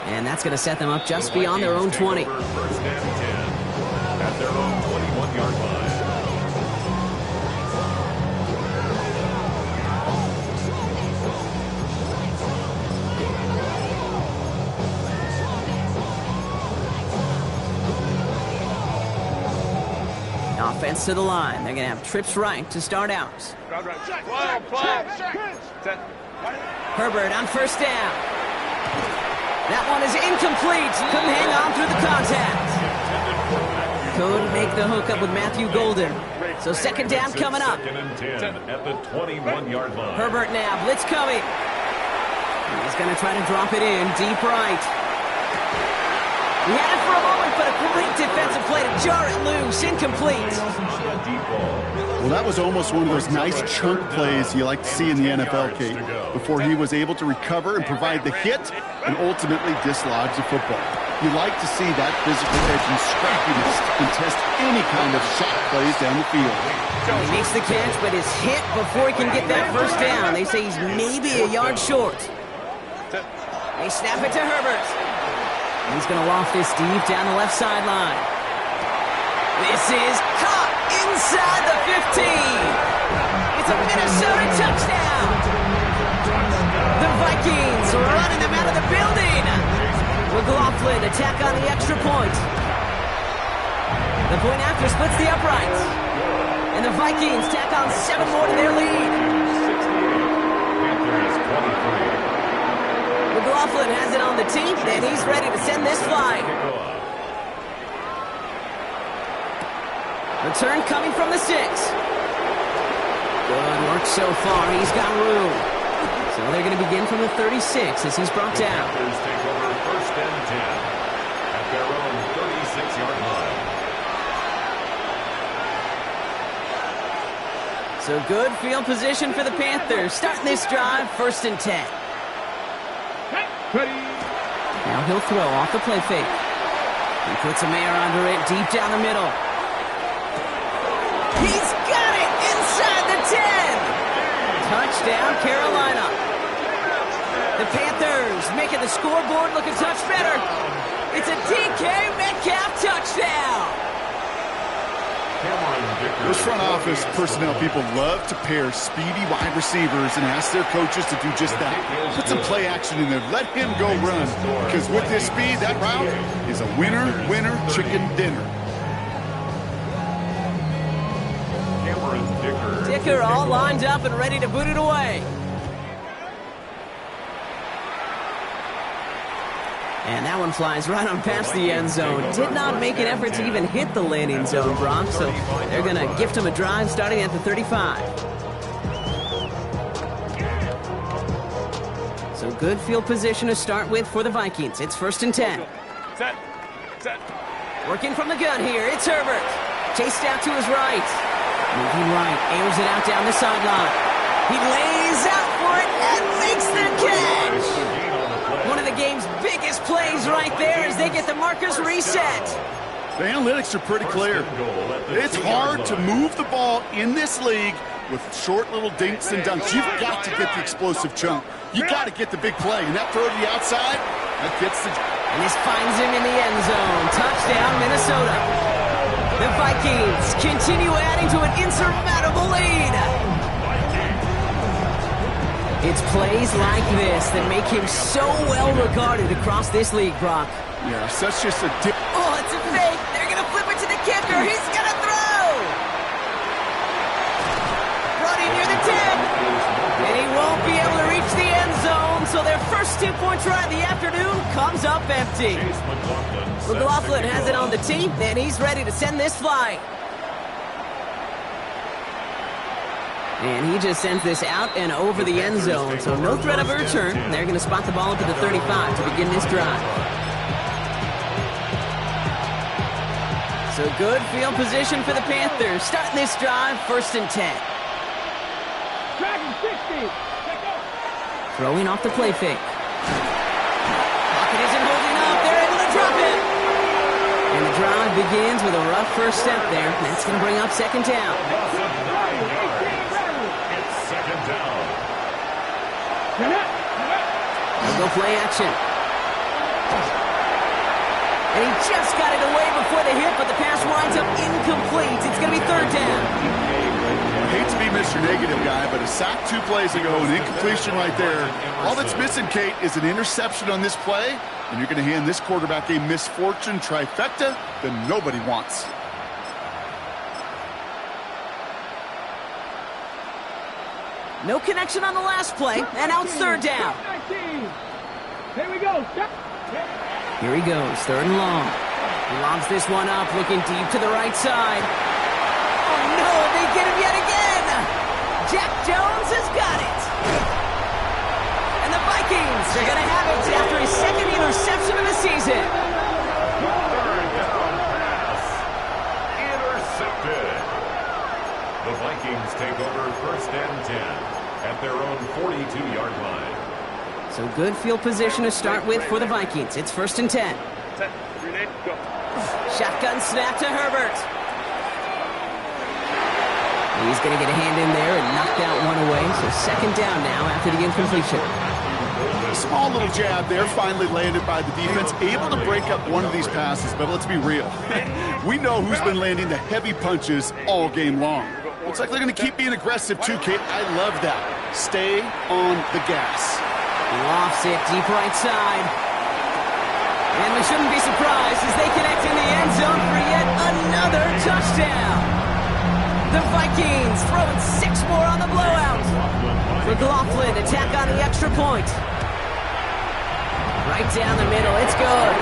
And that's going to set them up just beyond their own 20. 1st and 10 at their own 21-yard line. Offense to the line. They're going to have trips right to start out. Herbert on 1st down. That one is incomplete. Couldn't hang on through the contact. Couldn't make the hookup with Matthew Golden. So 2nd down coming up. 2nd and 10 at the 21-yard line. Herbert now. Blitz coming. He's going to try to drop it in deep right. He had it for a moment, but a great defensive play to jar it loose. Incomplete. Well, that was almost one of those nice chunk plays you like to see in the NFL, Kate, before he was able to recover and provide the hit and ultimately dislodge the football. You like to see that physical edge and scrappiness to contest any kind of shot plays down the field. He makes the catch, but is hit before he can get that 1st down. They say he's maybe a yard short. They snap it to Herbert. He's going to loft this deep down the left sideline. This is caught inside the 15. It's a Minnesota touchdown. The Vikings running them out of the building. McLaughlin attack on the extra point. The point after splits the uprights. And the Vikings tack on 7 more to their lead. McLaughlin has it on the tee, and he's ready to send this flying. Return coming from the 6. Good work so far. He's got room. So they're going to begin from the 36 as he's brought down. Panthers take over first and 10 at their own 36-yard line. So good field position for the Panthers. Starting this drive, first and 10. Now he'll throw off the play fake. He puts a man under it deep down the middle. He's got it inside the 10. Touchdown, Carolina. The Panthers making the scoreboard look a touch better. It's a DK Metcalf touchdown. Those front office personnel people love to pair speedy wide receivers and ask their coaches to do just that. Put some play action in there. Let him go run. Because with this speed, that route is a winner, chicken dinner. Dicker all lined up and ready to boot it away. And that one flies right on past the end zone. Did not make an effort to even hit the landing zone, Brock. So they're going to gift him a drive starting at the 35. So good field position to start with for the Vikings. It's first and 10. Set. Working from the gun here. It's Herbert. Chased out to his right. Moving right. Airs it out down the sideline. He lays out for it and makes the catch. One of the game's biggest plays right there as they get the markers reset. The analytics are pretty clear. It's hard to move the ball in this league with short little dinks and dunks. You've got to get the explosive chunk. You got to get the big play. And that throw to the outside, that gets the... And this finds him in the end zone. Touchdown, Minnesota. The Vikings continue adding to an insurmountable lead. It's plays like this that make him so well regarded across this league, Brock. Yeah, such just a dip. Oh, it's a fake. They're going to flip it to the kicker. He's going to throw. Running near the 10. And he won't be able to reach the end zone, so their first 2-point try of the afternoon comes up empty. McLaughlin has it on the tee, and he's ready to send this flying. And he just sends this out and over the end zone, so no threat of a return. They're going to spot the ball up at the 35 to begin this drive. So good field position for the Panthers. Starting this drive, first and 10. Throwing off the play fake. Pocket isn't holding up. They're able to drop it. And the drive begins with a rough first step there. That's going to bring up second down. They'll go play action. And he just got it away before the hit, but the pass winds up incomplete. It's going to be third down. I hate to be Mr. Negative guy, but a sack 2 plays ago, an incompletion right there. All that's missing, Kate, is an interception on this play, and you're going to hand this quarterback a misfortune trifecta that nobody wants. No connection on the last play, and now it's third down. Here we go. Here he goes, third and long. He lobs this one up, looking deep to the right side. Oh no, they get him yet again! Jack Jones has got it! And the Vikings are going to have it after his second interception of the season. Third down pass. Intercepted. The Vikings take over first and 10 at their own 42-yard line. So good field position to start with for the Vikings. It's first and 10. Set. Grenade, go. Shotgun snap to Herbert. He's going to get a hand in there and knock that one away. So second down now after the incompletion. Small little jab there, finally landed by the defense. Able to break up one of these passes, but let's be real. We know who's been landing the heavy punches all game long. Looks like they're going to keep being aggressive too, Kate. I love that. Stay on the gas. Lofts it deep right side. And we shouldn't be surprised as they connect in the end zone for yet another touchdown. The Vikings throwing 6 more on the blowout. McLaughlin attack on the extra point. Right down the middle, it's good.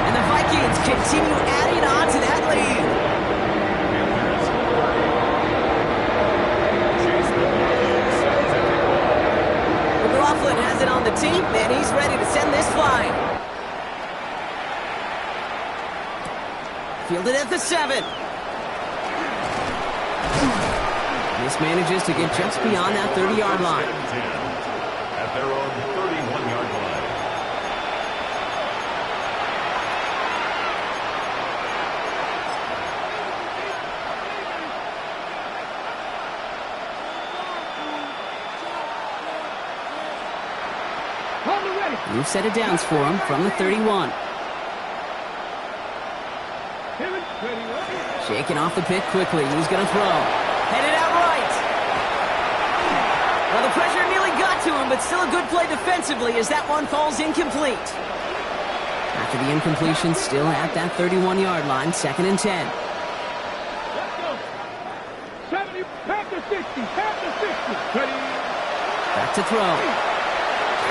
And the Vikings continue adding on to that lead. McLaughlin has it on the team, and he's ready to send this flying. Fielded at the 7. This manages to get just beyond that 30-yard line. At their own 31-yard line. New set of downs for him from the 31. Shaking off the pick quickly. He's going to throw. Headed out right. Well, the pressure nearly got to him, but still a good play defensively as that one falls incomplete. After the incompletion, still at that 31-yard line, 2nd and 10. Let's go. 70, back to 60, back to 60. Ready. Back to throw.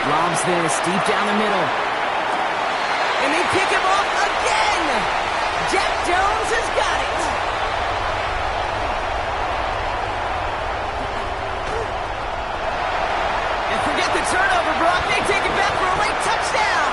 Lobs this deep down the middle. And they pick him off again. Jack Jones has got it. And forget the turnover, Brock. They take it back for a late touchdown.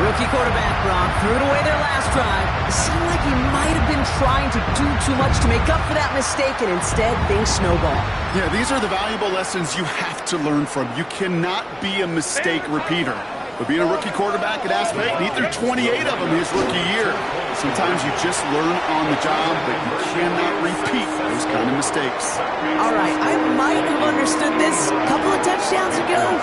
Rookie quarterback, Brock, threw it away their last drive. It seemed like he might have been trying to do too much to make up for that mistake, and instead things snowball. Yeah, these are the valuable lessons you have to learn from. You cannot be a mistake repeater. But being a rookie quarterback at Aspen, neither 28 of them his rookie year. Sometimes you just learn on the job, but you cannot repeat those kind of mistakes. All right, I might have understood this a couple of touchdowns ago.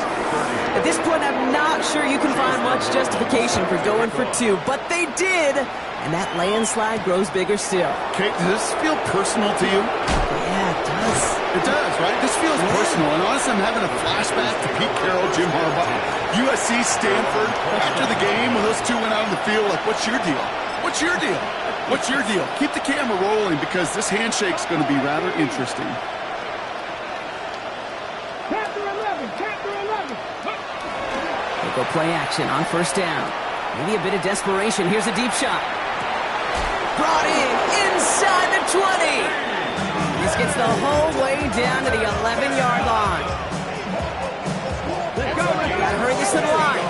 At this point, I'm not sure you can find much justification for going for 2, but they did, and that landslide grows bigger still. Kate, does this feel personal to you? Yeah, it does. It does, right? This feels personal, and honestly, I'm having a flashback to Pete Carroll, Jim Harbaugh, USC, Stanford. After the game, when those two went out on the field, like, what's your deal? What's your deal? What's your deal? Keep the camera rolling because this handshake's going to be rather interesting. Chapter 11, chapter 11. They go play action on 1st down. Maybe a bit of desperation. Here's a deep shot. Brought in inside the 20. This gets the whole way down to the 11-yard line. Gotta hurry this to the line.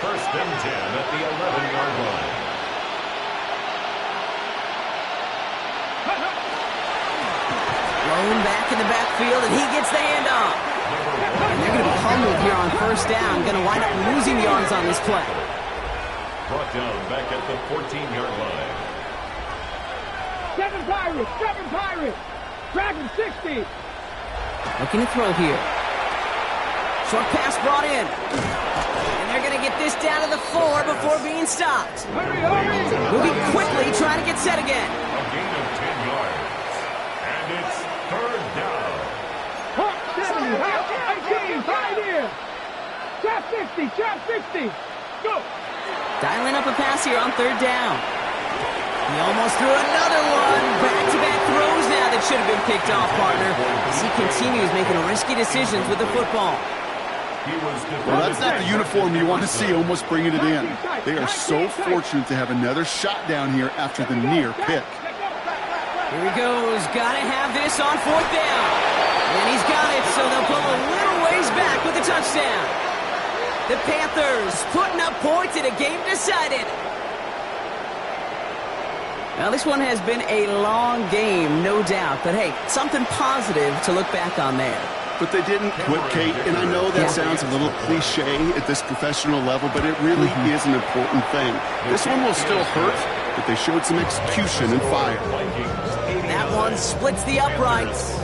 First and 10 at the 11-yard line. Rolling back in the backfield, and he gets the handoff. And they're going to be humbled here on 1st down. Going to wind up losing yards on this play. Brought down back at the 14-yard line. 7 Pirates. Dragon 60. Looking to throw here. Short pass brought in. And they're going to get this down to the 4 before being stopped. Hurry. Moving quickly, trying to get set again. A gain of 10 yards. And it's 3rd down. Hawk 70, Hawk 18, Pioneer. Trap 60. Go. Dialing up a pass here on 3rd down. He almost threw another one. Back-to-back throws now that should have been picked off, partner. As he continues making risky decisions with the football. Well, that's not the uniform you want to see almost bringing it in. They are so fortunate to have another shot down here after the near pick. Here he goes. Got to have this on 4th down. And he's got it, so they'll pull a little ways back with a touchdown. The Panthers putting up points in a game decided. Now, this one has been a long game, no doubt. But, hey, something positive to look back on there. But they didn't quit, Kate, and I know that sounds a little cliche at this professional level, but it really is an important thing. This one will still hurt, but they showed some execution and fire. That one splits the uprights.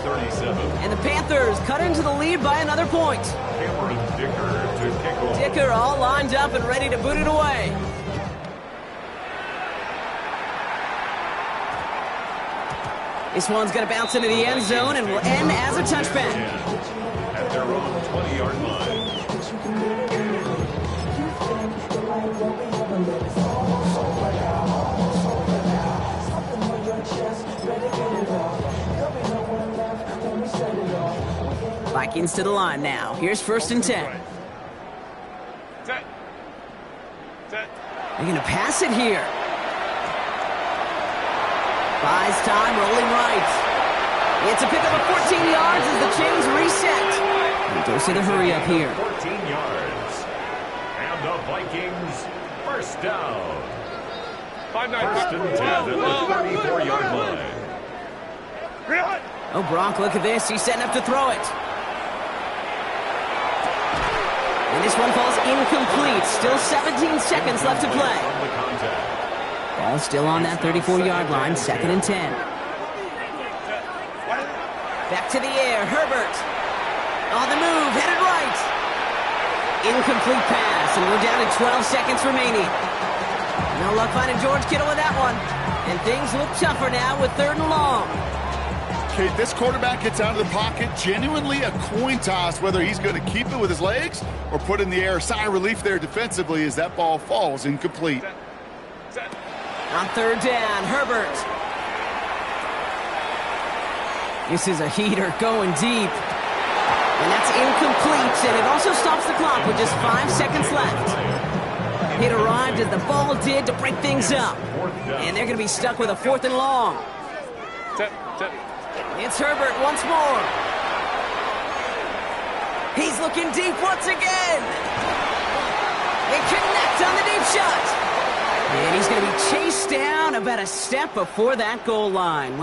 And the Panthers cut into the lead by another point. Dicker all lined up and ready to boot it away. This one's going to bounce into the end zone and will end as a touchback. their own 20-yard line. Vikings to the line now. Here's 1st and 10. They're going to pass it here. Buys time, rolling right. It's a pickup of 14 yards as the chains reset. And goes to the hurry up here. 14 yards. And the Vikings first down. 1st and 10 at the 34-yard line. Oh, Gronk, look at this. He's setting up to throw it. And this one falls incomplete. Still 17 seconds left to play. Ball still on that 34-yard line. 2nd and 10. Back to the air. Herbert. On the move. Headed right. Incomplete pass. And we're down to 12 seconds remaining. No luck finding George Kittle with that one. And things look tougher now with 3rd and long. Okay, this quarterback gets out of the pocket. Genuinely a coin toss whether he's going to keep it with his legs or put in the air. Sigh of relief there defensively as that ball falls incomplete. On 3rd down, Herbert. This is a heater going deep. And that's incomplete, and it also stops the clock with just 5 seconds left. It arrived as the ball did to break things up. And they're going to be stuck with a 4th and long. It's Herbert once more. He's looking deep once again. They connect on the deep shot. And he's going to be chased down about a step before that goal line.